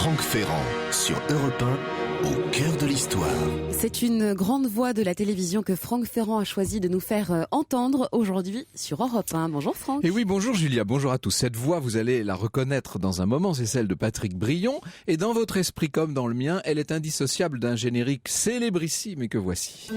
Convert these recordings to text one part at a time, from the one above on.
Franck Ferrand sur Europe 1, au cœur de l'histoire. C'est une grande voix de la télévision que Franck Ferrand a choisi de nous faire entendre aujourd'hui sur Europe 1. Bonjour Franck. Et oui, bonjour Julia, bonjour à tous. Cette voix, vous allez la reconnaître dans un moment, c'est celle de Patrick Brion. Et dans votre esprit comme dans le mien, elle est indissociable d'un générique célébrissime et que voici.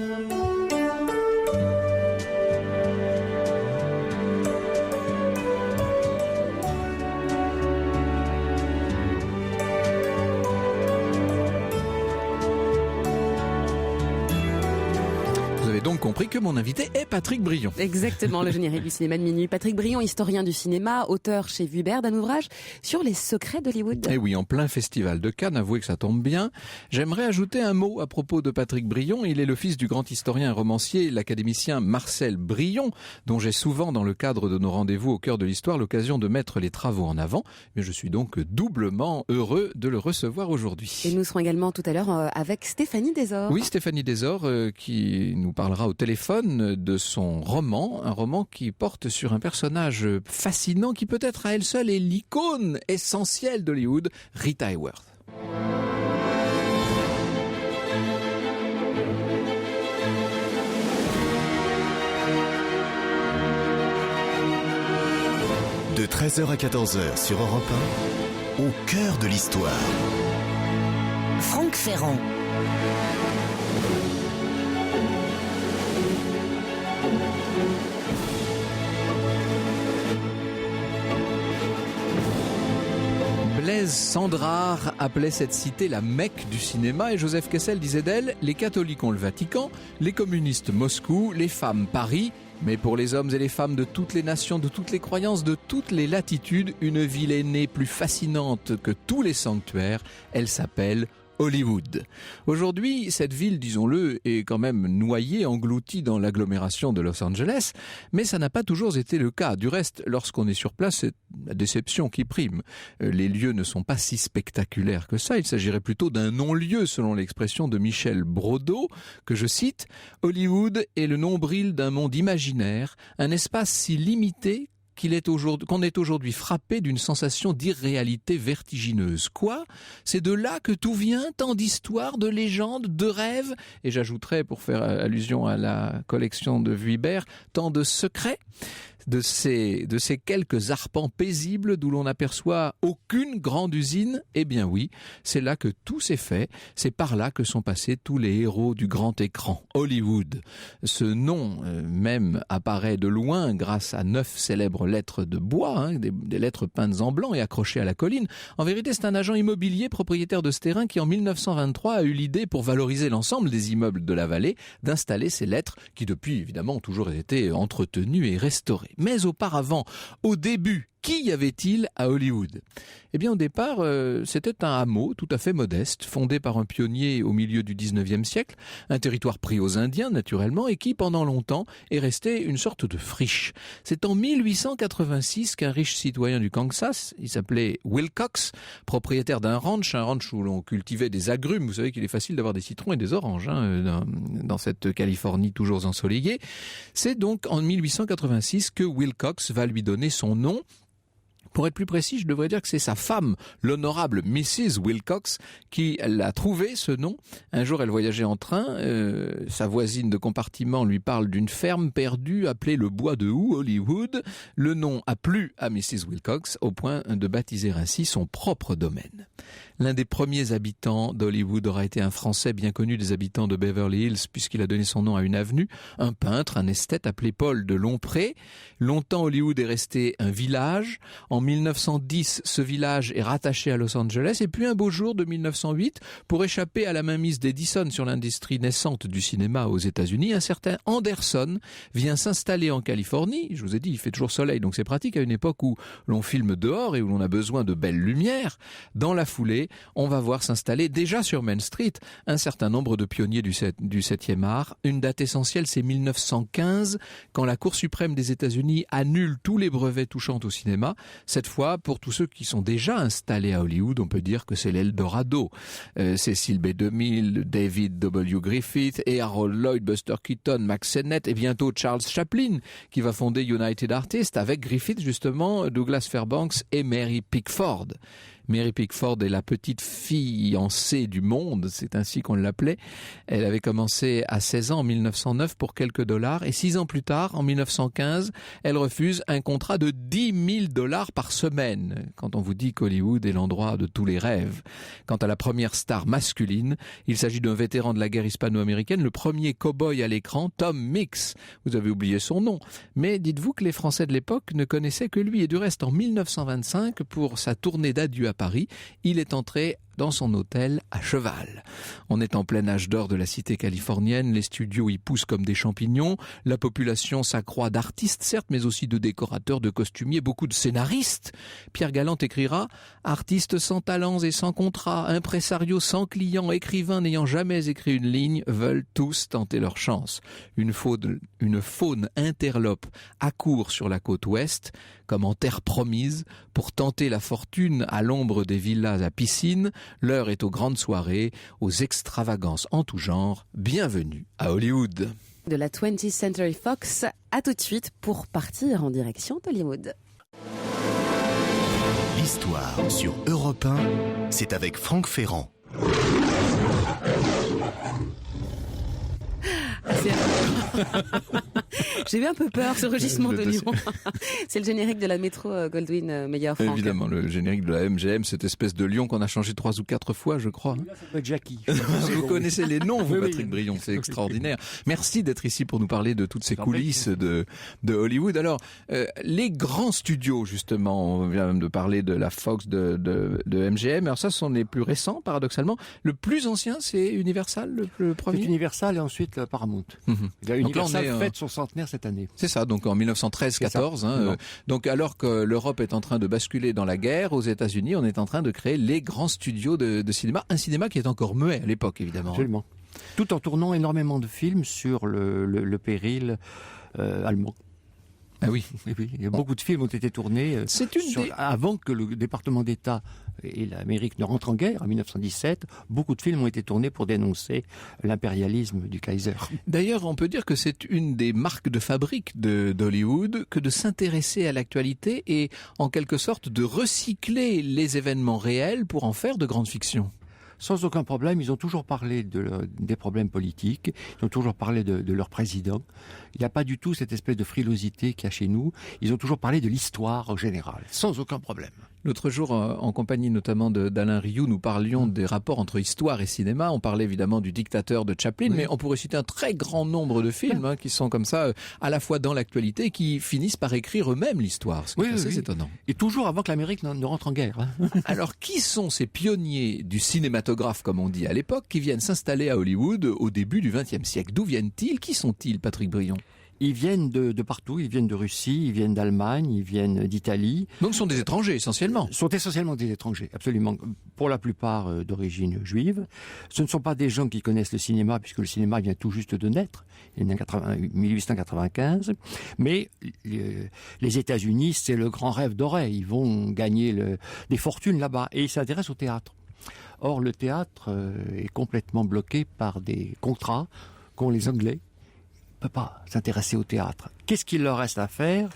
Vous avez donc compris que mon invité est Patrick Brion. Exactement, le générique du cinéma de minuit. Patrick Brion, historien du cinéma, auteur chez Vuibert d'un ouvrage sur les secrets d'Hollywood. Et oui, en plein festival de Cannes, avouez que ça tombe bien. J'aimerais ajouter un mot à propos de Patrick Brion. Il est le fils du grand historien et romancier, l'académicien Marcel Brion, dont j'ai souvent, dans le cadre de nos rendez-vous au cœur de l'histoire, l'occasion de mettre les travaux en avant. Mais je suis donc doublement heureux de le recevoir aujourd'hui. Et nous serons également tout à l'heure avec Stéphanie Desor. Oui, Stéphanie Desor, qui nous parlera au téléphone de son roman, un roman qui porte sur un personnage fascinant qui peut-être à elle seule est l'icône essentielle d'Hollywood, Rita Hayworth. De 13h à 14h sur Europe 1, au cœur de l'histoire. Franck Ferrand. Blaise Cendrars appelait cette cité la Mecque du cinéma et Joseph Kessel disait d'elle « Les catholiques ont le Vatican, les communistes Moscou, les femmes Paris, mais pour les hommes et les femmes de toutes les nations, de toutes les croyances, de toutes les latitudes, une ville est née plus fascinante que tous les sanctuaires, elle s'appelle Hollywood. Aujourd'hui, cette ville, disons-le, est quand même noyée, engloutie dans l'agglomération de Los Angeles, mais ça n'a pas toujours été le cas. Du reste, lorsqu'on est sur place, c'est la déception qui prime. Les lieux ne sont pas si spectaculaires que ça, il s'agirait plutôt d'un non-lieu, selon l'expression de Michel Brodeau, que je cite, « Hollywood est le nombril d'un monde imaginaire, un espace si limité qu'on est aujourd'hui frappé d'une sensation d'irréalité vertigineuse. Quoi ? C'est de là que tout vient, tant d'histoires, de légendes, de rêves, et j'ajouterais, pour faire allusion à la collection de Vuibert, tant de secrets, de ces quelques arpents paisibles d'où l'on n'aperçoit aucune grande usine. Eh bien oui, c'est là que tout s'est fait, c'est par là que sont passés tous les héros du grand écran, Hollywood. Ce nom même apparaît de loin grâce à 9 célèbres lettres de bois, des lettres peintes en blanc et accrochées à la colline. En vérité, c'est un agent immobilier propriétaire de ce terrain qui en 1923 a eu l'idée, pour valoriser l'ensemble des immeubles de la vallée, d'installer ces lettres qui depuis évidemment ont toujours été entretenues et restaurées. Mais auparavant, au début, qui y avait-il à Hollywood ? Eh bien, au départ, c'était un hameau tout à fait modeste, fondé par un pionnier au milieu du 19e siècle, un territoire pris aux Indiens, naturellement, et qui, pendant longtemps, est resté une sorte de friche. C'est en 1886 qu'un riche citoyen du Kansas, il s'appelait Wilcox, propriétaire d'un ranch où l'on cultivait des agrumes. Vous savez qu'il est facile d'avoir des citrons et des oranges dans cette Californie toujours ensoleillée. C'est donc en 1886 que Wilcox va lui donner son nom. Pour être plus précis, je devrais dire que c'est sa femme, l'honorable Mrs. Wilcox, qui l'a trouvé ce nom. Un jour, elle voyageait en train. Sa voisine de compartiment lui parle d'une ferme perdue appelée le Bois de Houx, Hollywood. Le nom a plu à Mrs. Wilcox au point de baptiser ainsi son propre domaine. L'un des premiers habitants d'Hollywood aura été un Français bien connu des habitants de Beverly Hills, puisqu'il a donné son nom à une avenue, un peintre, un esthète appelé Paul de Lompré. Longtemps, Hollywood est resté un village. En 1910, ce village est rattaché à Los Angeles. Et puis un beau jour de 1908, pour échapper à la mainmise d'Edison sur l'industrie naissante du cinéma aux États-Unis, un certain Anderson vient s'installer en Californie. Je vous ai dit, il fait toujours soleil, donc c'est pratique à une époque où l'on filme dehors et où l'on a besoin de belles lumières. Dans la foulée, on va voir s'installer déjà sur Main Street un certain nombre de pionniers du 7e art. Une date essentielle, c'est 1915, quand la Cour suprême des États-Unis annule tous les brevets touchant au cinéma. Cette fois, pour tous ceux qui sont déjà installés à Hollywood, on peut dire que c'est l'Eldorado. Cecil B. DeMille, David W. Griffith, et Harold Lloyd, Buster Keaton, Max Sennett et bientôt Charles Chaplin qui va fonder United Artists avec Griffith justement, Douglas Fairbanks et Mary Pickford. Mary Pickford est la petite fiancée du monde, c'est ainsi qu'on l'appelait. Elle avait commencé à 16 ans en 1909 pour quelques dollars et 6 ans plus tard, en 1915, elle refuse un contrat de $10,000 par semaine. Quand on vous dit qu'Hollywood est l'endroit de tous les rêves. Quant à la première star masculine, il s'agit d'un vétéran de la guerre hispano-américaine, le premier cow-boy à l'écran, Tom Mix. Vous avez oublié son nom. Mais dites-vous que les Français de l'époque ne connaissaient que lui. Et du reste, en 1925, pour sa tournée d'adieu à Paris, il est entré dans son hôtel à cheval. On est en plein âge d'or de la cité californienne, les studios y poussent comme des champignons, la population s'accroît d'artistes certes, mais aussi de décorateurs, de costumiers, beaucoup de scénaristes. Pierre Galante écrira « Artistes sans talents et sans contrat, impresarios sans clients, écrivains n'ayant jamais écrit une ligne, veulent tous tenter leur chance. Une faune interlope accourt sur la côte ouest, comme en terre promise, pour tenter la fortune à l'ombre des villas à piscine. L'heure est aux grandes soirées, aux extravagances en tout genre. Bienvenue à Hollywood. » De la 20th Century Fox, à tout de suite pour partir en direction d'Hollywood. L'histoire sur Europe 1, c'est avec Franck Ferrand. J'ai eu un peu peur, ce rugissement de lion. C'est le générique de la métro Goldwyn Mayer, Franck. Évidemment, le générique de la MGM, cette espèce de lion qu'on a changé 3 ou 4 fois, je crois. Là, ça peut être Jackie. Vous connaissez les noms, vous, Oui, Patrick oui. Brion, c'est extraordinaire. Merci d'être ici pour nous parler de toutes ces coulisses de Hollywood. Alors, les grands studios, justement, on vient même de parler de la Fox, de MGM. Alors ça, ce sont les plus récents, paradoxalement. Le plus ancien, c'est Universal, le premier. C'est Universal et ensuite Paramount. Mhm. Universal Donc là, on est, fête son centenaire cette année. C'est ça, donc en 1913-14. Donc alors que l'Europe est en train de basculer dans la guerre, aux États-Unis, on est en train de créer les grands studios de cinéma. Un cinéma qui est encore muet à l'époque, évidemment. Absolument. Tout en tournant énormément de films sur le péril allemand. Ah oui. Oui, beaucoup de films ont été tournés avant que le département d'État et l'Amérique ne rentrent en guerre en 1917. Beaucoup de films ont été tournés pour dénoncer l'impérialisme du Kaiser. D'ailleurs, on peut dire que c'est une des marques de fabrique d'Hollywood que de s'intéresser à l'actualité et en quelque sorte de recycler les événements réels pour en faire de grandes fictions. Sans aucun problème, ils ont toujours parlé des problèmes politiques, ils ont toujours parlé de leur président. Il n'y a pas du tout cette espèce de frilosité qu'il y a chez nous. Ils ont toujours parlé de l'histoire en général, sans aucun problème. L'autre jour, en compagnie notamment d'Alain Rioux, nous parlions des rapports entre histoire et cinéma. On parlait évidemment du dictateur de Chaplin, mais on pourrait citer un très grand nombre de films qui sont comme ça, à la fois dans l'actualité et qui finissent par écrire eux-mêmes l'histoire. Ce qui est assez étonnant. Et toujours avant que l'Amérique ne rentre en guerre. Alors, qui sont ces pionniers du cinématographe, comme on dit à l'époque, qui viennent s'installer à Hollywood au début du XXe siècle? D'où viennent-ils? Qui sont-ils, Patrick Brion? Ils viennent de partout, ils viennent de Russie, ils viennent d'Allemagne, ils viennent d'Italie. Donc ce sont des étrangers essentiellement. Ce sont essentiellement des étrangers, absolument. Pour la plupart d'origine juive. Ce ne sont pas des gens qui connaissent le cinéma, puisque le cinéma vient tout juste de naître, en 1895. Mais les États-Unis, c'est le grand rêve doré. Ils vont gagner des fortunes là-bas. Et ils s'intéressent au théâtre. Or, le théâtre est complètement bloqué par des contrats qu'ont les Anglais. Ne peut pas s'intéresser au théâtre. Qu'est-ce qu'il leur reste à faire?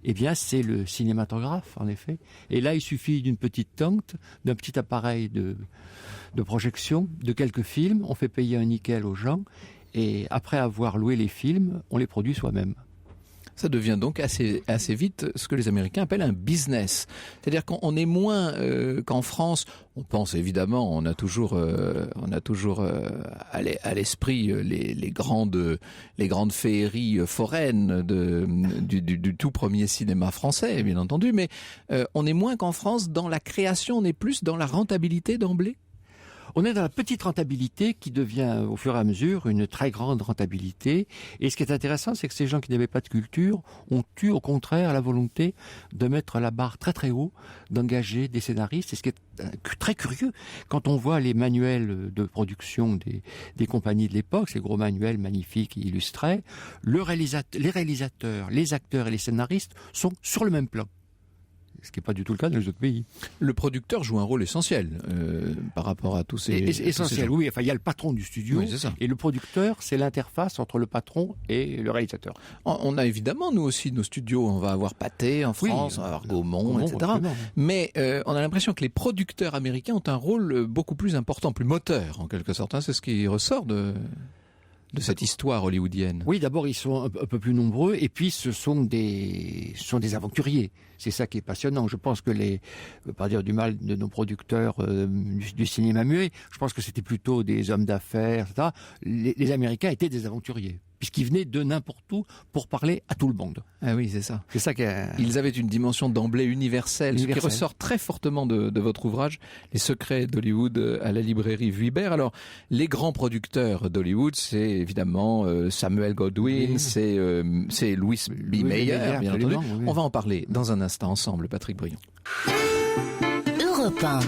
Eh bien, c'est le cinématographe, en effet. Et là, il suffit d'une petite tente, d'un petit appareil de projection, de quelques films. On fait payer un nickel aux gens. Et après avoir loué les films, on les produit soi-même. Ça devient donc assez vite ce que les Américains appellent un business. C'est-à-dire qu'on est moins qu'en France. On pense évidemment, on a toujours à l'esprit les grandes féeries foraines du tout premier cinéma français, bien entendu. Mais on est moins qu'en France dans la création, on est plus dans la rentabilité d'emblée. On est dans la petite rentabilité qui devient au fur et à mesure une très grande rentabilité. Et ce qui est intéressant, c'est que ces gens qui n'avaient pas de culture ont eu au contraire la volonté de mettre la barre très très haut, d'engager des scénaristes. Et ce qui est très curieux, quand on voit les manuels de production des compagnies de l'époque, ces gros manuels magnifiques et illustrés, les réalisateurs, les acteurs et les scénaristes sont sur le même plan. ce qui n'est pas du tout le cas dans les autres pays. Le producteur joue un rôle essentiel par rapport à tous ces... Essentiel, oui. Enfin, il y a le patron du studio, Oui, c'est ça. et le producteur, c'est l'interface entre le patron et le réalisateur. On a évidemment, nous aussi, nos studios. On va avoir Pathé en France, on va avoir Gaumont, etc. absolument. Mais on a l'impression que les producteurs américains ont un rôle beaucoup plus important, plus moteur, en quelque sorte. Hein. C'est ce qui ressort de cette histoire hollywoodienne. Oui, d'abord, ils sont un peu plus nombreux, et puis ce sont des aventuriers. C'est ça qui est passionnant. Je pense que je ne veux pas dire du mal de nos producteurs du cinéma muet, je pense que c'était plutôt des hommes d'affaires, etc. Les Américains étaient des aventuriers, puisqu'ils venaient de n'importe où pour parler à tout le monde. Ah oui, c'est ça. C'est ça qui est... Ils avaient une dimension d'emblée universelle, ce qui ressort très fortement de votre ouvrage, Les secrets d'Hollywood, à la librairie Vuibert. Alors, les grands producteurs d'Hollywood, c'est évidemment Samuel Goldwyn, c'est Louis B. Mayer, bien entendu. Oui. On va en parler dans un instant ensemble, Patrick Brion. Europe 1.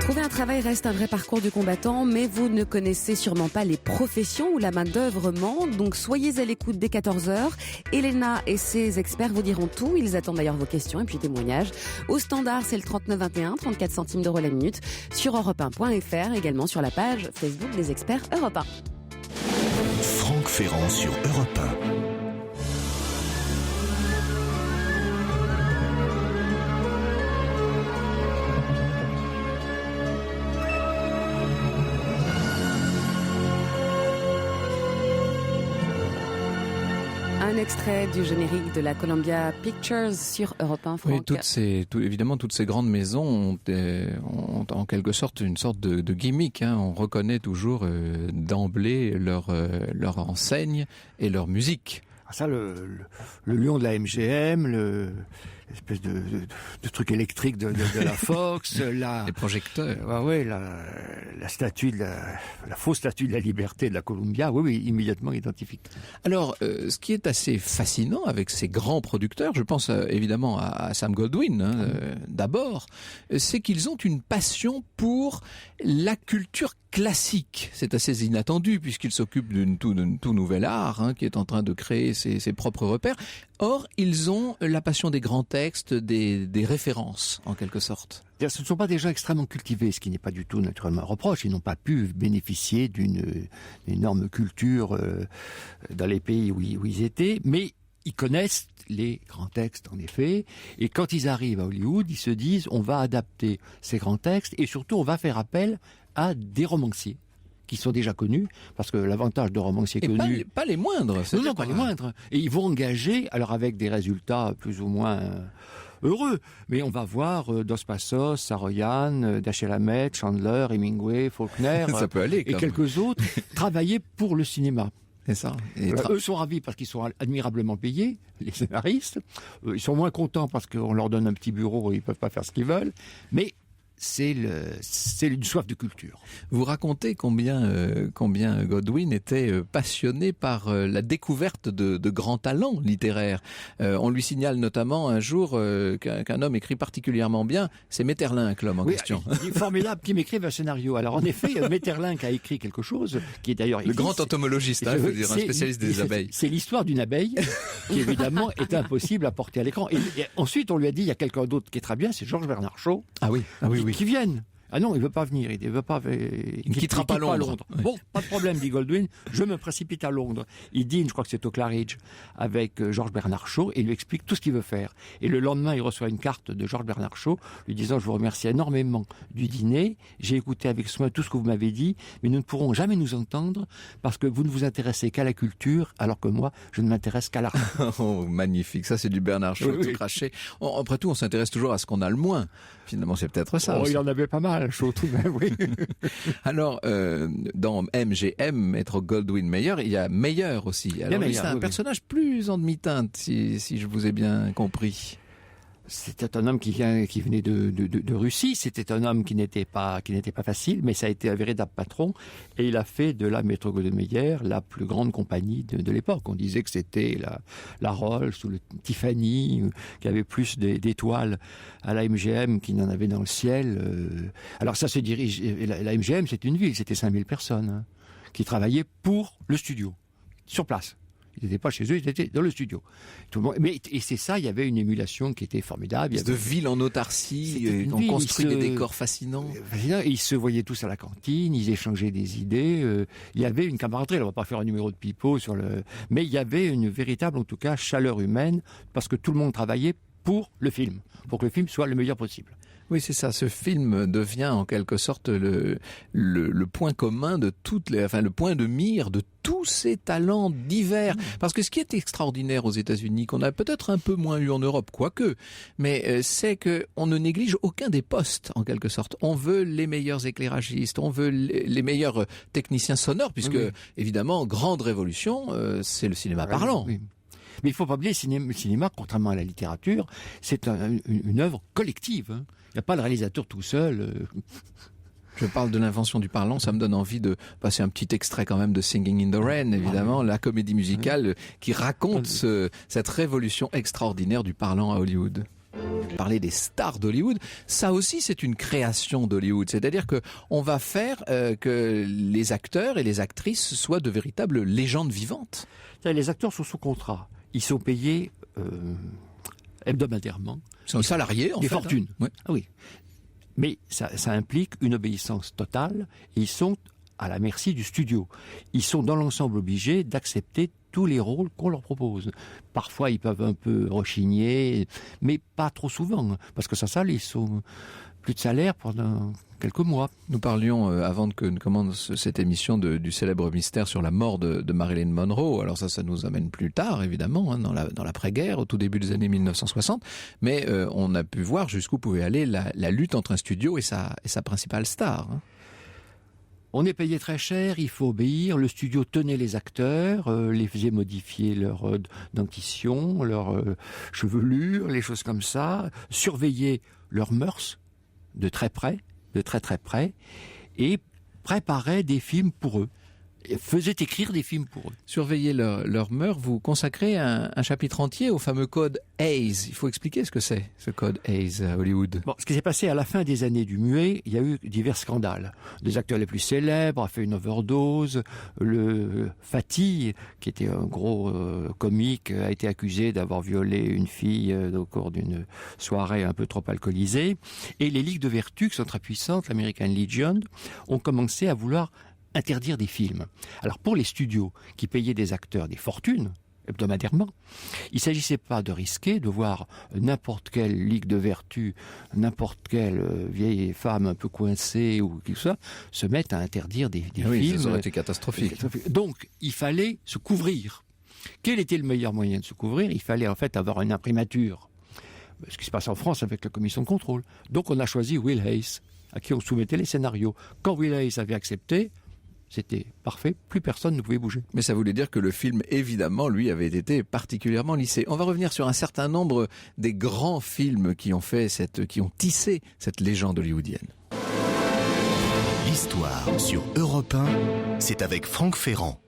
Trouver un travail reste un vrai parcours du combattant, mais vous ne connaissez sûrement pas les professions où la main-d'œuvre manque, donc soyez à l'écoute dès 14h. Elena et ses experts vous diront tout. Ils attendent d'ailleurs vos questions et puis témoignages. Au standard, c'est le 3921, 34 centimes d'euros la minute, sur europe1.fr, également sur la page Facebook des experts Europe 1. Franck Ferrand sur Europe 1. Un extrait du générique de la Columbia Pictures sur Europe 1, Franck. Oui, évidemment, toutes ces grandes maisons ont en quelque sorte une sorte de gimmick. Hein. On reconnaît toujours d'emblée leur enseigne et leur musique. Ça, le lion de la MGM, l'espèce de truc électrique de la Fox, Les projecteurs. la statue la fausse statue de la liberté de la Columbia, oui, immédiatement identifique. Alors, ce qui est assez fascinant avec ces grands producteurs, je pense évidemment à Sam Goldwyn d'abord, c'est qu'ils ont une passion pour la culture classique. C'est assez inattendu puisqu'ils s'occupent d'un tout nouvel art qui est en train de créer ses propres repères. Or, ils ont la passion des grands textes, des références, en quelque sorte. Ce ne sont pas des gens extrêmement cultivés, ce qui n'est pas du tout naturellement un reproche. Ils n'ont pas pu bénéficier d'une énorme culture dans les pays où ils étaient, mais ils connaissent les grands textes, en effet, et quand ils arrivent à Hollywood, ils se disent on va adapter ces grands textes, et surtout on va faire appel à des romanciers qui sont déjà connus, parce que l'avantage de romanciers connus... Pas les moindres. Non, pas les moindres. Et ils vont engager, alors avec des résultats plus ou moins heureux, mais on va voir Dos Passos, Saroyan, Dashiell Hammett, Chandler, Hemingway, Faulkner, Ça peut aller, et quelques autres, travailler pour le cinéma. C'est ça. Et Eux sont ravis parce qu'ils sont admirablement payés, les scénaristes. Ils sont moins contents parce qu'on leur donne un petit bureau et ils ne peuvent pas faire ce qu'ils veulent. Mais c'est une soif de culture. Vous racontez combien Goldwyn était passionné par la découverte de grands talents littéraires. On lui signale notamment un jour qu'un homme écrit particulièrement bien, c'est Maeterlinck, l'homme en question. Il est formidable qu'il m'écrive un scénario. Alors en effet, Maeterlinck a écrit quelque chose qui est d'ailleurs... Le grand entomologiste, il faut dire, un spécialiste des abeilles. C'est l'histoire d'une abeille qui évidemment est impossible à porter à l'écran. Et ensuite on lui a dit, il y a quelqu'un d'autre qui est très bien, c'est Georges Bernard Shaw. Ah oui. Qui viennent. Ah non, il veut pas venir, il veut pas. Il quittera pas Londres. Oui. Bon, pas de problème, dit Goldwyn. Je me précipite à Londres. Il dîne, je crois que c'est au Claridge, avec Georges Bernard Shaw, et il lui explique tout ce qu'il veut faire. Et le lendemain, il reçoit une carte de Georges Bernard Shaw, lui disant: je vous remercie énormément du dîner. J'ai écouté avec soin tout ce que vous m'avez dit, mais nous ne pourrons jamais nous entendre parce que vous ne vous intéressez qu'à la culture, alors que moi, je ne m'intéresse qu'à l'art. Oh, magnifique. Ça, c'est du Bernard Shaw tout craché. Après tout, on s'intéresse toujours à ce qu'on a le moins. Finalement, c'est peut-être ça. Il en avait pas mal, Shaw, tout de même, oui. Alors, dans MGM, Maître Goldwyn Mayer, il y a Mayer aussi. Alors, lui, c'est un personnage plus en demi-teinte, si je vous ai bien compris. C'était un homme qui venait de Russie. C'était un homme qui n'était pas facile, mais ça a été un véritable patron. Et il a fait de la Metro Goldwyn Mayer la plus grande compagnie de l'époque. On disait que c'était la Rolls ou le Tiffany, qui avait plus d'étoiles à la MGM qu'il n'en avait dans le ciel. Alors ça se dirige. La MGM, c'est une ville, c'était 5000 personnes qui travaillaient pour le studio, sur place. Ils n'étaient pas chez eux, ils étaient dans le studio. Tout le monde, et c'est ça, il y avait une émulation qui était formidable. De ville en autarcie, on construit des décors fascinants. Ils se voyaient tous à la cantine, ils échangeaient des idées. Il y avait une camaraderie. On va pas faire un numéro de pipeau mais il y avait une véritable, en tout cas, chaleur humaine, parce que tout le monde travaillait pour le film, pour que le film soit le meilleur possible. Oui, c'est ça. Ce film devient en quelque sorte le point commun de le point de mire de tous ces talents divers. Parce que ce qui est extraordinaire aux États-Unis, qu'on a peut-être un peu moins eu en Europe, quoique, mais c'est que on ne néglige aucun des postes, en quelque sorte. On veut les meilleurs éclairagistes, on veut les meilleurs techniciens sonores, puisque, évidemment, grande révolution, c'est le cinéma parlant. Oui. Mais il ne faut pas oublier, le cinéma, contrairement à la littérature, c'est une œuvre collective. Hein. Il n'y a pas le réalisateur tout seul. Je parle de l'invention du parlant, ça me donne envie de passer un petit extrait quand même de Singing in the Rain, évidemment, la comédie musicale qui raconte cette révolution extraordinaire du parlant à Hollywood. Parler des stars d'Hollywood, ça aussi c'est une création d'Hollywood, c'est-à-dire que on va faire que les acteurs et les actrices soient de véritables légendes vivantes. Les acteurs sont sous contrat, ils sont payés hebdomadairement. Ils sont salariés en fait. Des fortunes. Hein. Ouais. Ah oui. Mais ça implique une obéissance totale et ils sont à la merci du studio. Ils sont dans l'ensemble obligés d'accepter tous les rôles qu'on leur propose. Parfois, ils peuvent un peu rechigner, mais pas trop souvent, parce que ils sont plus de salaire pendant quelques mois. Nous parlions, avant que nous commence cette émission, du célèbre mystère sur la mort de Marilyn Monroe. Alors ça nous amène plus tard, évidemment, hein, dans l'après-guerre, au tout début des années 1960. Mais on a pu voir jusqu'où pouvait aller la lutte entre un studio et sa principale star. Hein. On est payé très cher, il faut obéir. Le studio tenait les acteurs, les faisait modifier leur dentition, leur chevelure, les choses comme ça, surveillait leurs mœurs de très près, et préparait des films pour eux. Faisait écrire des films pour eux. Surveiller leurs mœurs, vous consacrez un chapitre entier au fameux code Hays. Il faut expliquer ce que c'est, ce code Hays à Hollywood. Bon, ce qui s'est passé à la fin des années du muet, il y a eu divers scandales. Des acteurs les plus célèbres a fait une overdose. Le Fatih, qui était un gros comique, a été accusé d'avoir violé une fille au cours d'une soirée un peu trop alcoolisée. Et les ligues de vertu, qui sont très puissantes, l'American Legion, ont commencé à vouloir interdire des films. Alors pour les studios qui payaient des acteurs des fortunes hebdomadairement, il ne s'agissait pas de risquer de voir n'importe quelle ligue de vertu, n'importe quelle vieille femme un peu coincée ou quelque chose, se mettre à interdire des films. Ça aurait été catastrophique. Donc il fallait se couvrir. Quel était le meilleur moyen de se couvrir ? Il fallait en fait avoir une imprimature. Ce qui se passe en France avec la commission de contrôle. Donc on a choisi Will Hays, à qui on soumettait les scénarios. Quand Will Hays avait accepté, c'était parfait, plus personne ne pouvait bouger. Mais ça voulait dire que le film, évidemment, lui, avait été particulièrement lissé. On va revenir sur un certain nombre des grands films qui ont tissé cette légende hollywoodienne. L'histoire sur Europe 1, c'est avec Franck Ferrand.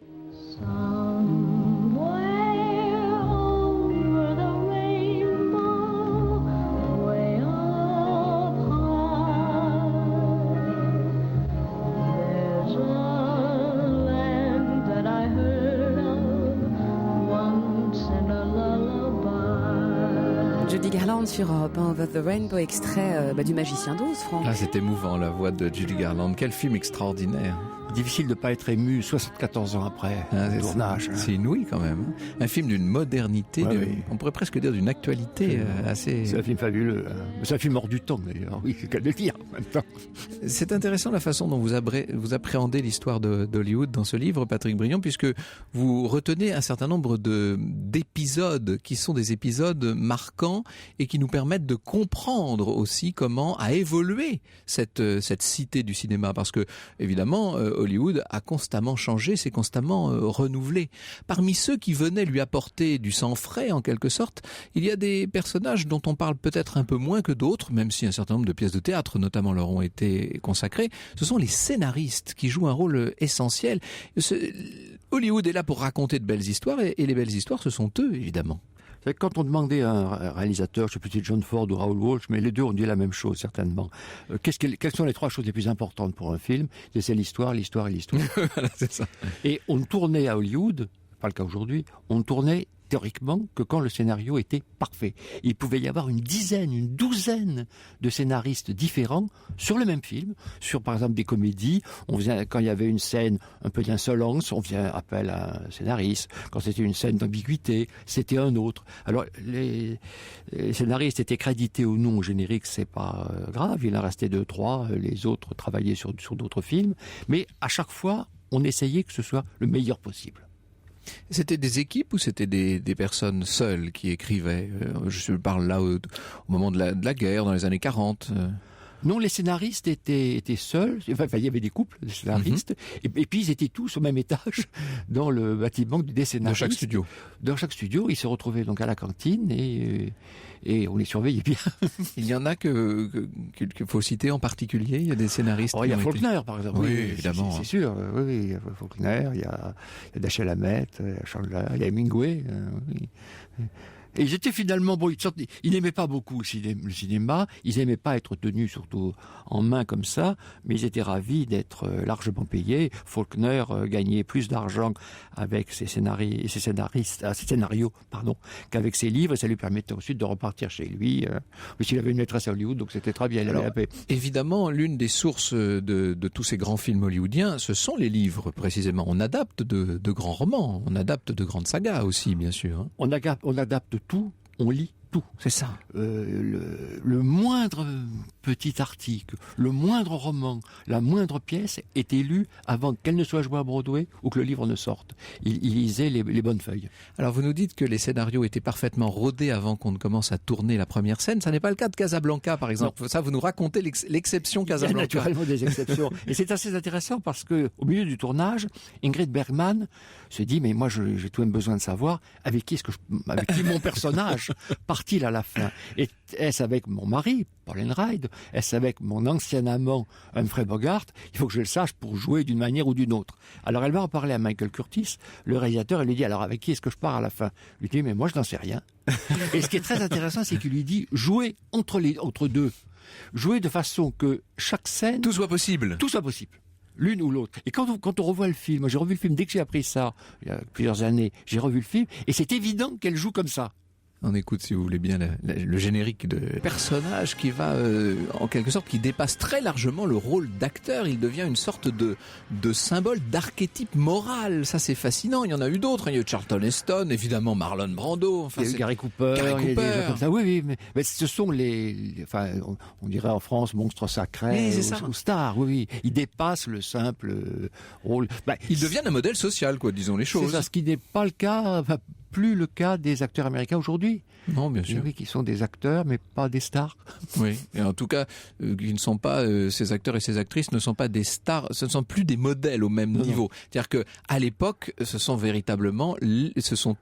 Judy Garland sur Europe 1, Over the Rainbow, extrait du Magicien d'Oz, Franck. Ah, c'est émouvant, la voix de Judy Garland. Quel film extraordinaire. Difficile de ne pas être ému 74 ans après le tournage. C'est inouï quand même. Un film d'une modernité, on pourrait presque dire d'une actualité assez... C'est un film fabuleux. C'est un film hors du temps d'ailleurs, oui, c'est qu'à le dire en même temps. C'est intéressant la façon dont vous appréhendez l'histoire d'Hollywood dans ce livre, Patrick Brion, puisque vous retenez un certain nombre d'épisodes qui sont des épisodes marquants et qui nous permettent de comprendre aussi comment a évolué cette cité du cinéma. Parce que, évidemment, Hollywood a constamment changé, s'est constamment renouvelé. Parmi ceux qui venaient lui apporter du sang frais, en quelque sorte, il y a des personnages dont on parle peut-être un peu moins que d'autres, même si un certain nombre de pièces de théâtre, notamment, leur ont été consacrées. Ce sont les scénaristes qui jouent un rôle essentiel. Hollywood est là pour raconter de belles histoires, et les belles histoires, ce sont eux, évidemment. Quand on demandait à un réalisateur, je ne sais plus si c'est John Ford ou Raoul Walsh, mais les deux ont dit la même chose, certainement. Quelles sont les trois choses les plus importantes pour un film ? C'est l'histoire, l'histoire et l'histoire. Voilà, c'est ça. Et on tournait à Hollywood pas le cas aujourd'hui, on ne tournait théoriquement que quand le scénario était parfait. Il pouvait y avoir une dizaine, une douzaine de scénaristes différents sur le même film, sur par exemple des comédies. Quand il y avait une scène un peu d'insolence, on faisait appel à un scénariste. Quand c'était une scène d'ambiguïté, c'était un autre. Alors les scénaristes étaient crédités ou non au générique, c'est pas grave, il en restait 2-3, les autres travaillaient sur d'autres films, mais à chaque fois, on essayait que ce soit le meilleur possible. C'était des équipes ou c'était des personnes seules qui écrivaient? Je parle là au moment de la guerre, dans les années 40. Non, les scénaristes étaient seuls. Enfin, il y avait des couples de scénaristes. Et puis, ils étaient tous au même étage dans le bâtiment des scénaristes. De chaque studio. Dans chaque studio, ils se retrouvaient donc à la cantine et on les surveillait bien. Il y en a qu'il faut citer en particulier. Il y a des scénaristes. Il y a Faulkner, par exemple. Oui, évidemment. C'est sûr. Oui, il y a Faulkner, il y a Dashiell Hammett, il y a Chandler, il y a Hemingway. Oui. Et ils étaient finalement, ils n'aimaient pas beaucoup le cinéma, ils n'aimaient pas être tenus surtout en main comme ça, mais ils étaient ravis d'être largement payés. Faulkner gagnait plus d'argent avec ses scénarios qu'avec ses livres, et ça lui permettait ensuite de repartir chez lui. Il avait une maîtresse à Hollywood, donc c'était très bien, il avait la paix. Évidemment, l'une des sources de tous ces grands films hollywoodiens, ce sont les livres, précisément. On adapte de grands romans, on adapte de grandes sagas aussi, bien sûr. On adapte tout, on lit tout. C'est ça. Le moindre petit article, le moindre roman, la moindre pièce était lue avant qu'elle ne soit jouée à Broadway ou que le livre ne sorte. Il lisait les bonnes feuilles. Alors vous nous dites que les scénarios étaient parfaitement rodés avant qu'on ne commence à tourner la première scène. Ça n'est pas le cas de Casablanca, par exemple. Non. Ça, vous nous racontez l'exception Casablanca. Il y a naturellement des exceptions. Et c'est assez intéressant parce que au milieu du tournage, Ingrid Bergman se dit, mais moi j'ai tout de même besoin de savoir avec qui mon personnage part-il à la fin. Et est-ce avec mon mari, Paul Enright, est-ce avec mon ancien amant, Humphrey Bogart? Il faut que je le sache pour jouer d'une manière ou d'une autre. Alors elle va en parler à Michael Curtis, le réalisateur, et lui dit, alors avec qui est-ce que je pars à la fin? Il lui dit, mais moi je n'en sais rien. Et ce qui est très intéressant, c'est qu'il lui dit, jouez entre deux. Jouez de façon que chaque scène... Tout soit possible. Tout soit possible. L'une ou l'autre. Et quand on revoit le film, j'ai revu le film dès que j'ai appris ça, il y a plusieurs années, j'ai revu le film, et c'est évident qu'elle joue comme ça. On écoute, si vous voulez bien, le générique de personnage qui va, en quelque sorte, qui dépasse très largement le rôle d'acteur. Il devient une sorte de symbole, d'archétype moral. Ça, c'est fascinant. Il y en a eu d'autres. Il y a eu Charlton Heston, évidemment, Marlon Brando. Enfin, il y a eu Gary Cooper. Il y a des gens comme ça. Oui, mais ce sont on dirait en France, monstres sacrés ou stars. Oui. Ils dépassent le simple rôle. Ils deviennent un modèle social, quoi, disons les choses. C'est ça, ce qui n'est pas le cas, plus le cas des acteurs américains aujourd'hui. Non, bien sûr. Oui, qui sont des acteurs, mais pas des stars. Oui, et en tout cas, qui ne sont pas, ces acteurs et ces actrices ne sont pas des stars, ce ne sont plus des modèles au même niveau. C'est-à-dire que, à l'époque, ce sont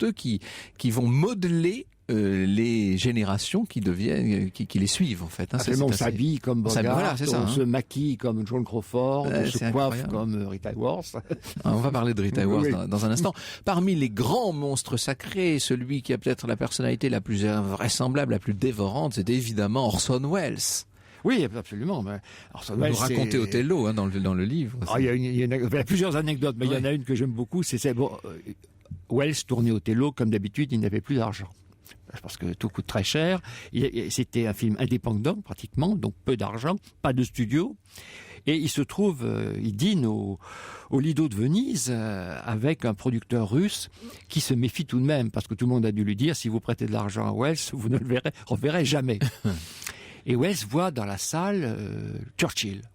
eux qui vont modeler les générations qui les suivent, en fait. On s'habille comme Bogart, on se maquille comme Joan Crawford, on se coiffe comme Rita Hayworth. On va parler de Rita Hayworth dans un instant. Parmi les grands monstres sacrés, celui qui a peut-être la personnalité la plus invraisemblable, la plus dévorante, c'est évidemment Orson Welles. Oui, absolument. Vous nous racontez Othello dans le livre. Il y a plusieurs anecdotes, mais il y en a une que j'aime beaucoup. Welles tournait Othello, comme d'habitude, il n'avait plus d'argent. Parce que tout coûte très cher. C'était un film indépendant, pratiquement, donc peu d'argent, pas de studio. Et il se trouve, il dîne au Lido de Venise avec un producteur russe qui se méfie tout de même, parce que tout le monde a dû lui dire, si vous prêtez de l'argent à Welles, vous ne le reverrez jamais. Et Welles voit dans la salle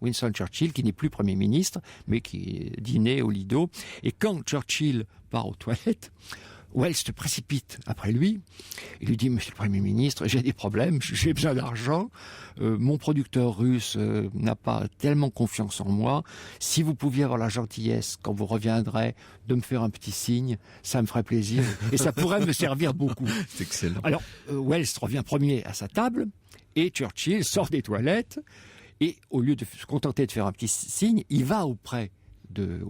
Winston Churchill, qui n'est plus Premier ministre, mais qui dînait au Lido. Et quand Churchill part aux toilettes, Welles se précipite après lui. Il lui dit, monsieur le Premier ministre, j'ai des problèmes, j'ai besoin d'argent. Mon producteur russe n'a pas tellement confiance en moi. Si vous pouviez avoir la gentillesse, quand vous reviendrez, de me faire un petit signe, ça me ferait plaisir. Et ça pourrait me servir beaucoup. C'est excellent. Alors, Welles revient premier à sa table, et Churchill sort des toilettes, et au lieu de se contenter de faire un petit signe, il va auprès de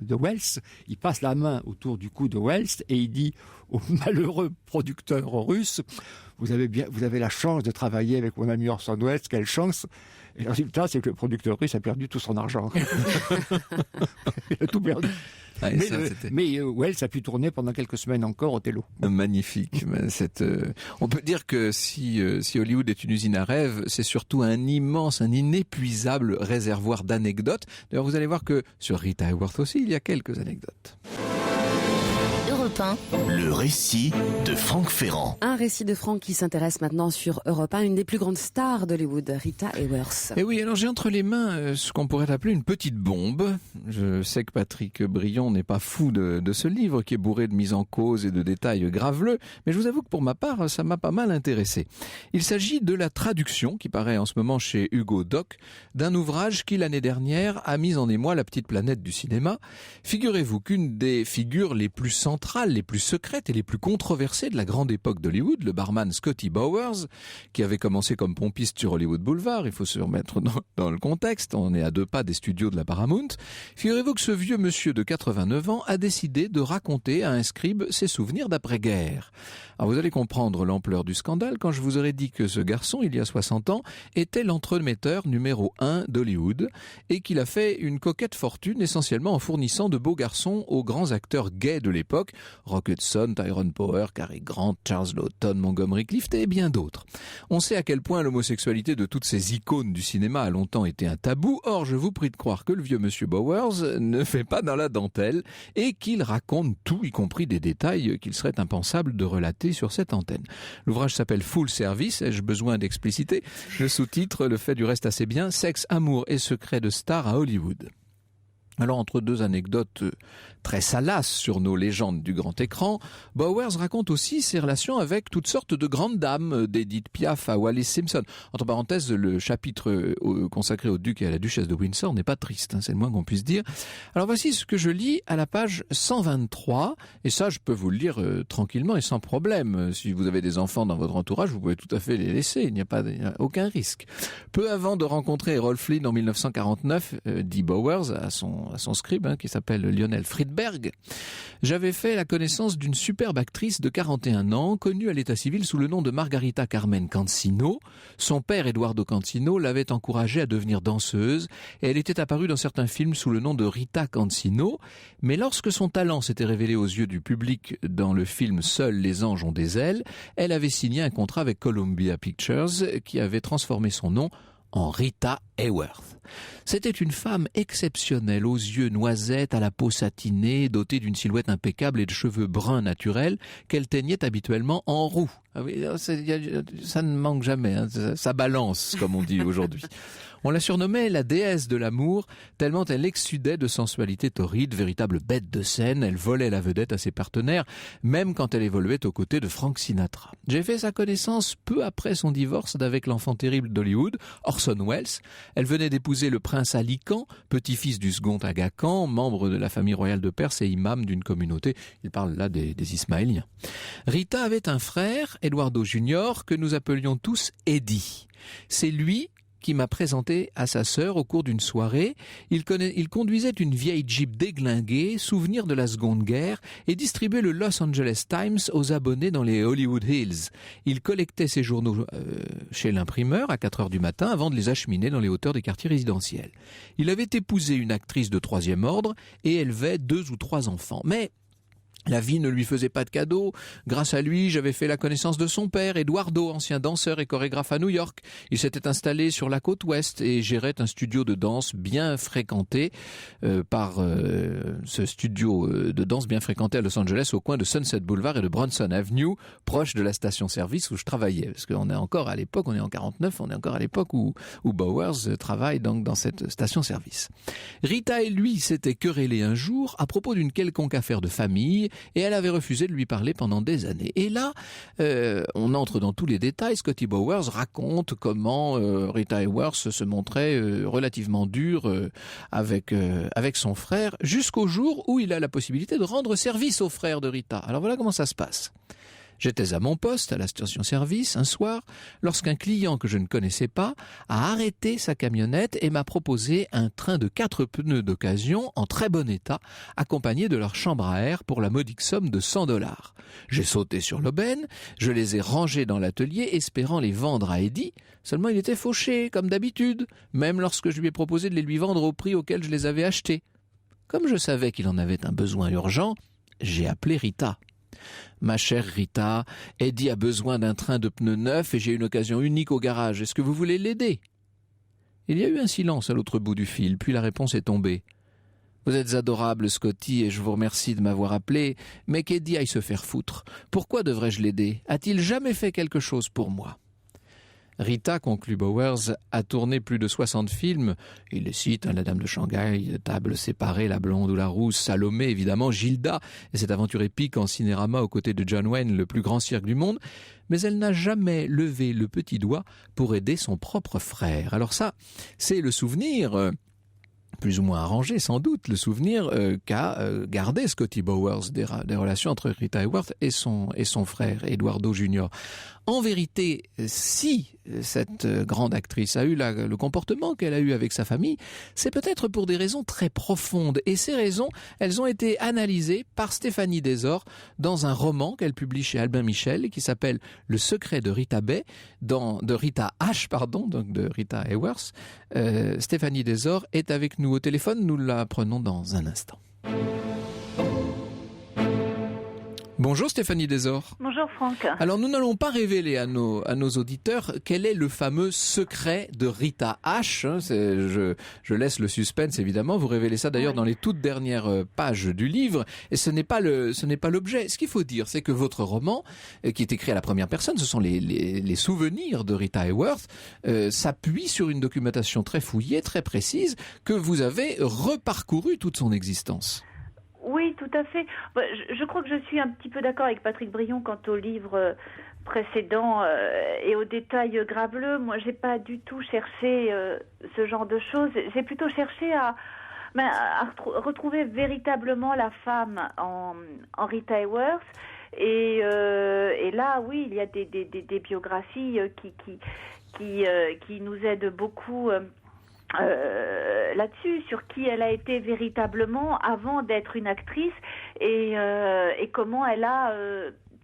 Welles, il passe la main autour du cou de Welles et il dit au malheureux producteur russe, vous avez la chance de travailler avec mon ami Orson Welles, quelle chance. Et le résultat, c'est que le producteur russe a perdu tout son argent. Il a tout perdu. Ouais, mais Wells a pu tourner pendant quelques semaines encore Othello. Magnifique. On peut dire que si Hollywood est une usine à rêves, c'est surtout un inépuisable réservoir d'anecdotes. D'ailleurs, vous allez voir que sur Rita Hayworth aussi, il y a quelques anecdotes. Europe 1. Le récit de Franck Ferrand. Un récit de Franck qui s'intéresse maintenant sur Europe 1, une des plus grandes stars d'Hollywood, Rita Hayworth. Et oui, alors j'ai entre les mains ce qu'on pourrait appeler une petite bombe. Je sais que Patrick Brion n'est pas fou de ce livre qui est bourré de mise en cause et de détails graveleux, mais je vous avoue que pour ma part, ça m'a pas mal intéressé. Il s'agit de la traduction, qui paraît en ce moment chez Hugo Doc, d'un ouvrage qui l'année dernière a mis en émoi la petite planète du cinéma. Figurez-vous qu'une des figures les plus centrales, les plus secrètes et les plus controversées de la grande époque d'Hollywood, le barman Scotty Bowers, qui avait commencé comme pompiste sur Hollywood Boulevard, il faut se remettre dans le contexte, on est à 2 pas des studios de la Paramount. Figurez-vous que ce vieux monsieur de 89 ans a décidé de raconter à un scribe ses souvenirs d'après-guerre. Alors vous allez comprendre l'ampleur du scandale quand je vous aurai dit que ce garçon, il y a 60 ans, était l'entremetteur numéro 1 d'Hollywood et qu'il a fait une coquette fortune essentiellement en fournissant de beaux garçons aux grands acteurs gays de l'époque, Rock Hudson, Tyrone Power, Cary Grant, Charles Laughton, Montgomery Clift et bien d'autres. On sait à quel point l'homosexualité de toutes ces icônes du cinéma a longtemps été un tabou. Or, je vous prie de croire que le vieux monsieur Bowers ne fait pas dans la dentelle et qu'il raconte tout, y compris des détails qu'il serait impensable de relater sur cette antenne. L'ouvrage s'appelle Full Service, ai-je besoin d'expliciter? Le sous-titre le fait du reste assez bien, Sexe, amour et secrets de stars à Hollywood. Alors, entre 2 anecdotes très salaces sur nos légendes du grand écran, Bowers raconte aussi ses relations avec toutes sortes de grandes dames, d'Edith Piaf à Wallis Simpson. Entre parenthèses, le chapitre consacré au duc et à la duchesse de Windsor n'est pas triste, c'est le moins qu'on puisse dire. Alors voici ce que je lis à la page 123, et ça je peux vous le lire tranquillement et sans problème. Si vous avez des enfants dans votre entourage, vous pouvez tout à fait les laisser, il n'y a aucun risque. Peu avant de rencontrer Errol Flynn en 1949, dit Bowers à son scribe, qui s'appelle Lionel Friedberg, j'avais fait la connaissance d'une superbe actrice de 41 ans, connue à l'état civil sous le nom de Margarita Carmen Cancino. Son père, Eduardo Cancino, l'avait encouragée à devenir danseuse, et elle était apparue dans certains films sous le nom de Rita Cancino. Mais lorsque son talent s'était révélé aux yeux du public dans le film Seuls les anges ont des ailes, elle avait signé un contrat avec Columbia Pictures, qui avait transformé son nom en Rita Hayworth. C'était une femme exceptionnelle, aux yeux noisettes, à la peau satinée, dotée d'une silhouette impeccable et de cheveux bruns naturels qu'elle teignait habituellement en roux. Ah oui, ça ne manque jamais, ça balance, comme on dit aujourd'hui. On la surnommait la déesse de l'amour, tellement elle exsudait de sensualité torride, véritable bête de scène. Elle volait la vedette à ses partenaires, même quand elle évoluait aux côtés de Frank Sinatra. J'ai fait sa connaissance peu après son divorce d'avec l'enfant terrible d'Hollywood, Orson Welles. Elle venait d'épouser le prince Ali Khan, petit-fils du second Aga Khan, membre de la famille royale de Perse et imam d'une communauté. Il parle là des Ismaéliens. Rita avait un frère, Eduardo Jr., que nous appelions tous Eddie. C'est lui qui m'a présenté à sa sœur au cours d'une soirée. Il conduisait une vieille Jeep déglinguée, souvenir de la Seconde Guerre, et distribuait le Los Angeles Times aux abonnés dans les Hollywood Hills. Il collectait ses journaux chez l'imprimeur à 4 heures du matin avant de les acheminer dans les hauteurs des quartiers résidentiels. Il avait épousé une actrice de 3e ordre et élevait 2 ou 3 enfants. Mais la vie ne lui faisait pas de cadeaux. Grâce à lui, j'avais fait la connaissance de son père, Eduardo, ancien danseur et chorégraphe à New York. Il s'était installé sur la côte ouest et gérait un studio de danse bien fréquenté ce studio de danse bien fréquenté à Los Angeles au coin de Sunset Boulevard et de Bronson Avenue, proche de la station-service où je travaillais. Parce qu'on est encore à l'époque, on est en 49, on est encore à l'époque où Bowers travaille donc dans cette station-service. Rita et lui s'étaient querellés un jour à propos d'une quelconque affaire de famille, et elle avait refusé de lui parler pendant des années. Et là, on entre dans tous les détails. Scotty Bowers raconte comment Rita Hayworth se montrait relativement dure avec son frère, jusqu'au jour où il a la possibilité de rendre service au frère de Rita. Alors voilà comment ça se passe. J'étais à mon poste, à la station-service, un soir, lorsqu'un client que je ne connaissais pas a arrêté sa camionnette et m'a proposé un train de 4 pneus d'occasion en très bon état, accompagné de leur chambre à air pour la modique somme de $100. J'ai sauté sur l'aubaine, je les ai rangés dans l'atelier, espérant les vendre à Eddie. Seulement il était fauché, comme d'habitude, même lorsque je lui ai proposé de les lui vendre au prix auquel je les avais achetés. Comme je savais qu'il en avait un besoin urgent, j'ai appelé Rita. Ma chère Rita, Eddie a besoin d'un train de pneus neufs et j'ai une occasion unique au garage. Est-ce que vous voulez l'aider ? Il y a eu un silence à l'autre bout du fil, puis la réponse est tombée. Vous êtes adorable, Scotty, et je vous remercie de m'avoir appelé, mais qu'Eddie aille se faire foutre. Pourquoi devrais-je l'aider ? A-t-il jamais fait quelque chose pour moi ? Rita, conclut Bowers, a tourné plus de 60 films. Il les cite, La Dame de Shanghai, Table séparée, La Blonde ou la Rousse, Salomé, évidemment, Gilda, et cette aventure épique en cinérama aux côtés de John Wayne, le plus grand cirque du monde. Mais elle n'a jamais levé le petit doigt pour aider son propre frère. Alors ça, c'est le souvenir... plus ou moins arrangé sans doute, le souvenir qu'a gardé Scotty Bowers des relations entre Rita Hayworth et son frère Eduardo Jr. En vérité, si cette grande actrice a eu le comportement qu'elle a eu avec sa famille, c'est peut-être pour des raisons très profondes. Et ces raisons, elles ont été analysées par Stéphanie Desor dans un roman qu'elle publie chez Albin Michel qui s'appelle Le secret de Rita Rita H, donc de Rita Hayworth. Stéphanie Desor est avec nous au téléphone, nous la prenons dans un instant. Bonjour Stéphanie Desor. Bonjour Franck. Alors nous n'allons pas révéler à nos auditeurs quel est le fameux secret de Rita H. Je laisse le suspense évidemment. Vous révélez ça d'ailleurs dans les toutes dernières pages du livre. Et ce n'est pas l'objet. Ce qu'il faut dire, c'est que votre roman, qui est écrit à la première personne, ce sont les souvenirs de Rita Hayworth, s'appuie sur une documentation très fouillée, très précise, que vous avez reparcouru toute son existence. Oui, tout à fait. Je crois que je suis un petit peu d'accord avec Patrick Brion quant au livre précédent et aux détails graveleux. Moi, j'ai pas du tout cherché ce genre de choses. J'ai plutôt cherché à retrouver véritablement la femme en Rita Hayworth. Et là, oui, il y a des biographies qui nous aident beaucoup. Là-dessus, sur qui elle a été véritablement avant d'être une actrice et comment elle a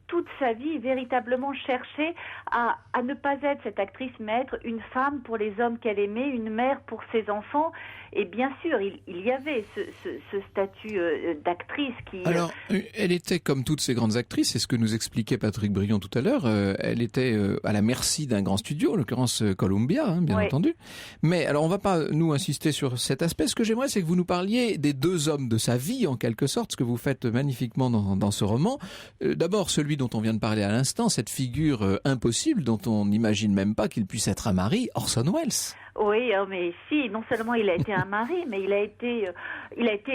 toute sa vie véritablement cherché à ne pas être cette actrice mais être une femme pour les hommes qu'elle aimait, une mère pour ses enfants. Et bien sûr, il y avait ce statut d'actrice qui... Alors, elle était comme toutes ces grandes actrices, c'est ce que nous expliquait Patrick Brion tout à l'heure, elle était à la merci d'un grand studio, en l'occurrence Columbia, bien entendu. Mais alors, on va pas, nous, insister sur cet aspect. Ce que j'aimerais, c'est que vous nous parliez des deux hommes de sa vie, en quelque sorte, ce que vous faites magnifiquement dans ce roman. D'abord, celui dont on vient de parler à l'instant, cette figure impossible, dont on n'imagine même pas qu'il puisse être un mari, Orson Welles. Oui, mais si, non seulement il a été un mari, mais il a été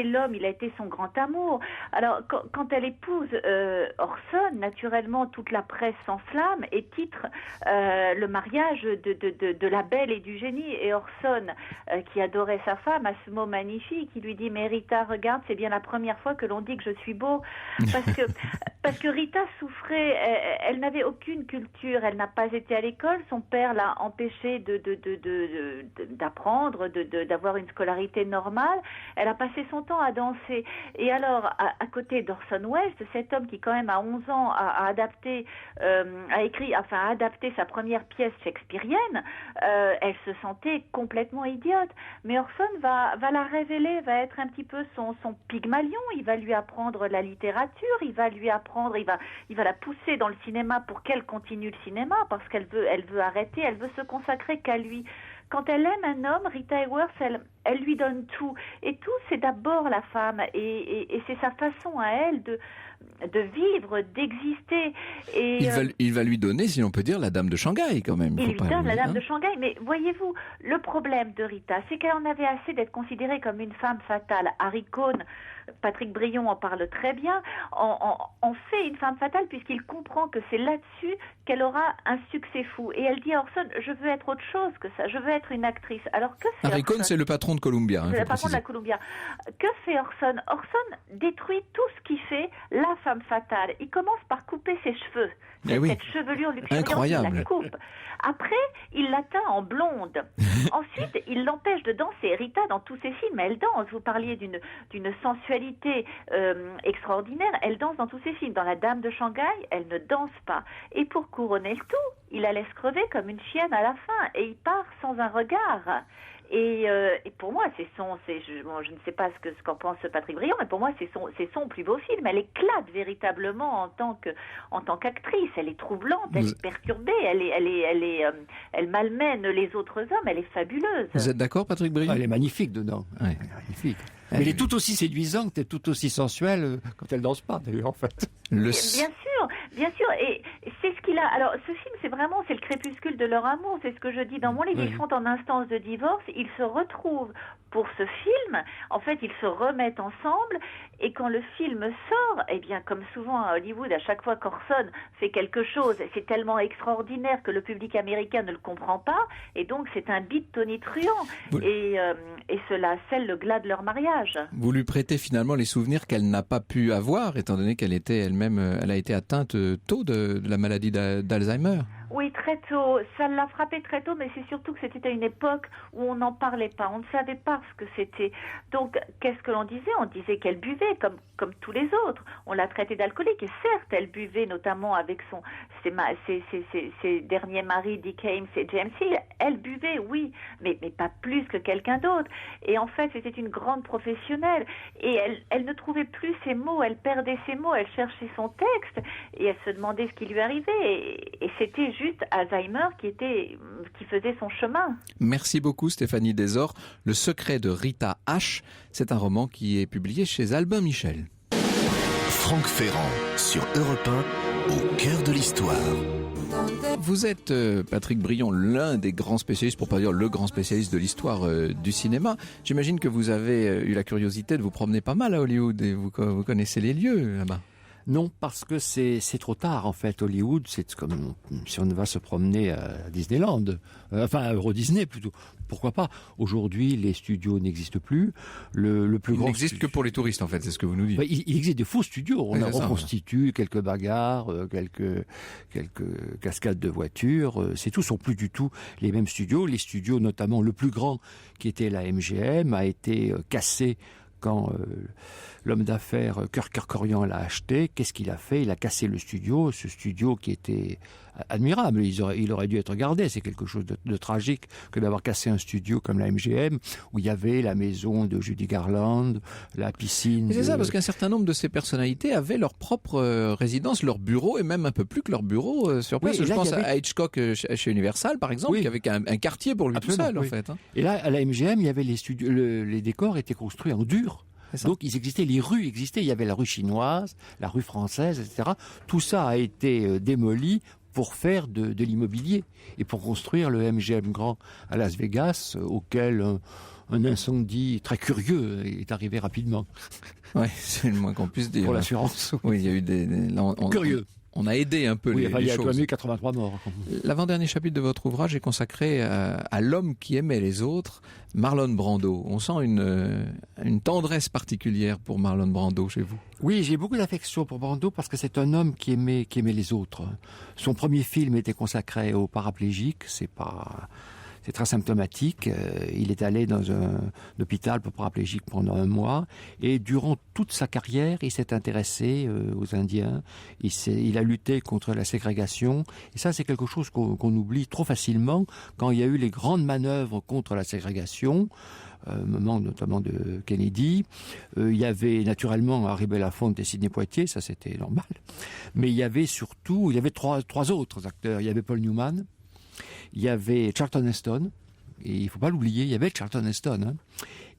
l'homme, il a été son grand amour. Alors, quand elle épouse Orson, naturellement, toute la presse s'enflamme et titre le mariage de la belle et du génie. Et Orson, qui adorait sa femme, a ce mot magnifique, il lui dit « Mais Rita, regarde, c'est bien la première fois que l'on dit que je suis beau. » Parce que Rita souffrait, elle n'avait aucune culture, elle n'a pas été à l'école, son père l'a empêchée d'apprendre, d'avoir une scolarité normale. Elle a passé son temps à danser. Et alors, à côté d'Orson Welles, cet homme qui quand même à 11 ans a adapté sa première pièce shakespearienne, elle se sentait complètement idiote. Mais Orson va la révéler, va être un petit peu son Pygmalion. Il va lui apprendre la littérature, il va la pousser dans le cinéma pour qu'elle continue le cinéma, parce qu'elle veut arrêter, elle veut se consacrer qu'à lui. Quand elle aime un homme, Rita Hayworth, elle lui donne tout. Et tout, c'est d'abord la femme. Et c'est sa façon à elle de vivre, d'exister. Et il va lui donner, si l'on peut dire, la Dame de Shanghai, quand même. Il lui donne la Dame de Shanghai. Mais voyez-vous, le problème de Rita, c'est qu'elle en avait assez d'être considérée comme une femme fatale. Harry Cohn, Patrick Brion en parle très bien, en fait une femme fatale puisqu'il comprend que c'est là-dessus qu'elle aura un succès fou. Et elle dit à Orson, je veux être autre chose que ça, je veux être une actrice. Alors que fait Harry Cohn, c'est le patron de Columbia. C'est le patron de la Columbia. Que fait Orson ? Orson détruit tout ce qui fait la femme fatale. Il commence par couper ses cheveux. Cette chevelure luxuriante, incroyable. Il la coupe. Après, il la teint en blonde. Ensuite, il l'empêche de danser. Rita, dans tous ses films, elle danse. Vous parliez d'une sensualité extraordinaire. Elle danse dans tous ses films. Dans La Dame de Shanghai, elle ne danse pas. Et pour couronner le tout, il la laisse crever comme une chienne à la fin. Et il part sans un regard. Et pour moi, je ne sais pas ce qu'en pense Patrick Briand, mais pour moi, c'est son plus beau film. Elle éclate véritablement en tant qu'actrice. Elle est troublante, elle est perturbée, elle malmène les autres hommes. Elle est fabuleuse. Vous êtes d'accord, Patrick Briand? Elle est magnifique dedans. Ouais. Elle est magnifique. Mais elle est tout aussi séduisante et tout aussi sensuelle quand elle danse pas, d'ailleurs, en fait. Bien sûr. Et c'est ce qu'il a. Alors, ce film, c'est le crépuscule de leur amour. C'est ce que je dis dans mon livre. Ils sont en instance de divorce. Ils se retrouvent pour ce film. En fait, ils se remettent ensemble. Et quand le film sort, eh bien, comme souvent à Hollywood, à chaque fois qu'Orson fait quelque chose, c'est tellement extraordinaire que le public américain ne le comprend pas. Et donc, c'est un beat tonitruant. Et cela scelle le glas de leur mariage. Vous lui prêtez finalement les souvenirs qu'elle n'a pas pu avoir, étant donné qu'elle était elle-même, elle a été atteinte tôt de la maladie d'Alzheimer. Oui, très tôt. Ça l'a frappé très tôt, mais c'est surtout que c'était à une époque où on n'en parlait pas. On ne savait pas ce que c'était. Donc, qu'est-ce que l'on disait? On disait qu'elle buvait, comme tous les autres. On l'a traitée d'alcoolique. Et certes, elle buvait, notamment avec ses derniers maris, Dick Haymes et James Hill. Elle buvait, oui, mais pas plus que quelqu'un d'autre. Et en fait, c'était une grande professionnelle. Et elle ne trouvait plus ses mots. Elle perdait ses mots. Elle cherchait son texte. Et elle se demandait ce qui lui arrivait. Et c'était juste Alzheimer qui faisait son chemin. Merci beaucoup Stéphanie Desor. Le secret de Rita H, c'est un roman qui est publié chez Albin Michel. Franck Ferrand sur Europe 1, au cœur de l'histoire. Vous êtes, Patrick Briand, l'un des grands spécialistes, pour pas dire le grand spécialiste de l'histoire du cinéma. J'imagine que vous avez eu la curiosité de vous promener pas mal à Hollywood et vous connaissez les lieux là-bas. Non, parce que c'est trop tard, en fait. Hollywood, c'est comme si on va se promener à Disneyland. Enfin, à Euro Disney, plutôt. Pourquoi pas? Aujourd'hui, les studios n'existent plus. Le plus grand n'existe que pour les touristes, en fait, c'est ce que vous nous dites. Il existe des faux studios. On reconstitue quelques bagarres, quelques cascades de voitures. C'est tout, sont plus du tout les mêmes studios. Les studios, notamment le plus grand, qui était la MGM, a été cassé quand l'homme d'affaires Kirk Kerkorian l'a acheté. Qu'est-ce qu'il a fait? Il a cassé le studio, ce studio qui était admirable. Il aurait dû être gardé. C'est quelque chose de tragique que d'avoir cassé un studio comme la MGM, où il y avait la maison de Judy Garland, la piscine. C'est ça, parce qu'un certain nombre de ces personnalités avaient leur propre résidence, leur bureau, et même un peu plus que leur bureau sur place. Je pense à Hitchcock chez Universal, par exemple, qui avait un quartier pour lui tout seul, en fait. Et là, à la MGM, il y avait les studios, les décors étaient construits en dur. Donc ils existaient, les rues existaient, il y avait la rue chinoise, la rue française, etc. Tout ça a été démoli pour faire de l'immobilier et pour construire le MGM Grand à Las Vegas, auquel un incendie très curieux est arrivé rapidement. Oui, c'est le moins qu'on puisse dire. Pour l'assurance. Oui, il y a eu curieux. On a aidé un peu les choses. Il y a quand même eu 83 morts. L'avant-dernier chapitre de votre ouvrage est consacré à l'homme qui aimait les autres, Marlon Brando. On sent une tendresse particulière pour Marlon Brando chez vous. Oui, j'ai beaucoup d'affection pour Brando parce que c'est un homme qui aimait les autres. Son premier film était consacré aux paraplégiques. C'est très symptomatique. Il est allé dans un hôpital pour paraplégiques pendant 1 mois. Et durant toute sa carrière, il s'est intéressé aux Indiens. Il a lutté contre la ségrégation. Et ça, c'est quelque chose qu'on oublie trop facilement quand il y a eu les grandes manœuvres contre la ségrégation. Moment notamment de Kennedy. Il y avait naturellement Harry Belafonte et Sidney Poitier, ça c'était normal. Mais il y avait surtout, trois autres acteurs. Il y avait Paul Newman. Il y avait Charlton Heston, et il ne faut pas l'oublier, il y avait Charlton Heston,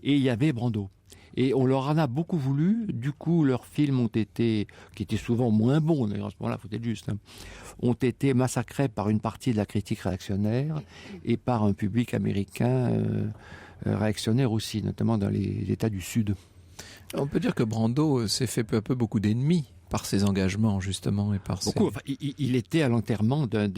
et il y avait Brando. Et on leur en a beaucoup voulu, du coup leurs films qui étaient souvent moins bons, d'ailleurs à ce moment-là, il faut être juste, ont été massacrés par une partie de la critique réactionnaire et par un public américain réactionnaire aussi, notamment dans les États du Sud. On peut dire que Brando s'est fait peu à peu beaucoup d'ennemis par ses engagements, justement, et par beaucoup. Enfin, il était à l'enterrement d'un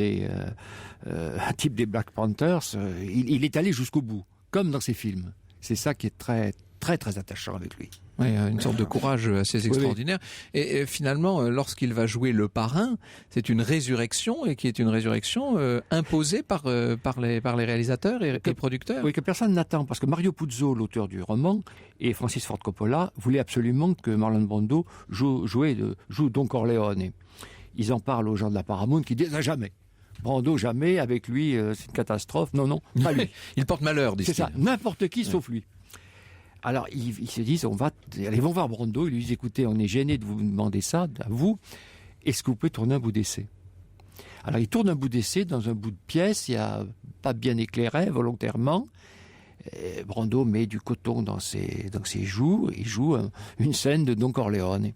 type des Black Panthers. Il est allé jusqu'au bout, comme dans ses films. C'est ça qui est très, très, très attachant avec lui. Oui, une sorte de courage assez extraordinaire. Oui. Et finalement, lorsqu'il va jouer le parrain, c'est une résurrection, et qui est une résurrection imposée par les réalisateurs et les producteurs. Oui, que personne n'attend, parce que Mario Puzo, l'auteur du roman, et Francis Ford Coppola voulaient absolument que Marlon Brando joue Don Corleone. Ils en parlent aux gens de la Paramount qui disent jamais. Brando, jamais, avec lui, c'est une catastrophe. Non, pas lui. Il porte malheur, C'est dit-il. ça, n'importe qui sauf lui. Alors, ils se disent, ils vont voir Brando, ils lui disent, écoutez, on est gêné de vous demander ça, à vous, est-ce que vous pouvez tourner un bout d'essai? Alors, il tourne un bout d'essai dans un bout de pièce, il n'y a pas bien éclairé, volontairement. Et Brando met du coton dans ses joues, il joue une scène de Don Corleone.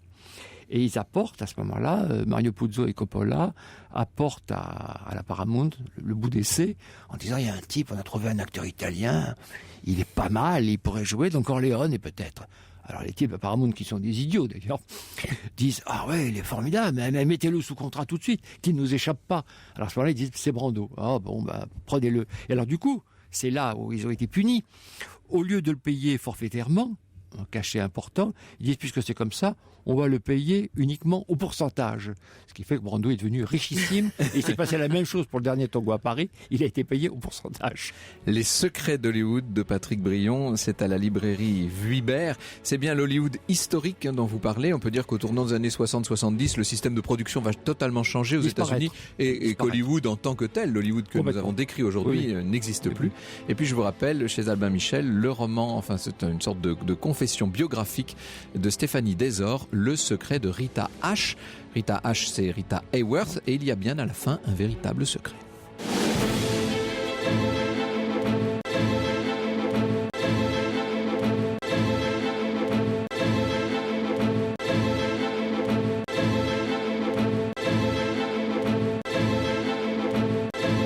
Et ils apportent, à ce moment-là, Mario Puzo et Coppola apportent à la Paramount le bout d'essai en disant, il y a un type, on a trouvé un acteur italien, il est pas mal, il pourrait jouer Don Corleone et peut-être. Alors les types à Paramount, qui sont des idiots d'ailleurs, disent, ah ouais, il est formidable, mais mettez-le sous contrat tout de suite, qu'il ne nous échappe pas. Alors à ce moment-là, ils disent, c'est Brando. Ah bon, bah prenez-le. Et alors du coup, c'est là où ils ont été punis. Au lieu de le payer forfaitairement, un cachet important, ils disent, puisque c'est comme ça, on va le payer uniquement au pourcentage. Ce qui fait que Brando est devenu richissime. Et il s'est passé la même chose pour le dernier Tango à Paris. Il a été payé au pourcentage. Les secrets d'Hollywood de Patrick Brion, c'est à la librairie Vuibert. C'est bien l'Hollywood historique dont vous parlez. On peut dire qu'au tournant des années 60-70, le système de production va totalement changer aux États-Unis et qu'Hollywood en tant que tel, l'Hollywood que nous avons décrit aujourd'hui, n'existe plus. Et puis je vous rappelle, chez Albin Michel, le roman, enfin c'est une sorte de confession biographique de Stéphanie Desor, Le secret de Rita H. Rita H, c'est Rita Hayworth, et il y a bien à la fin un véritable secret.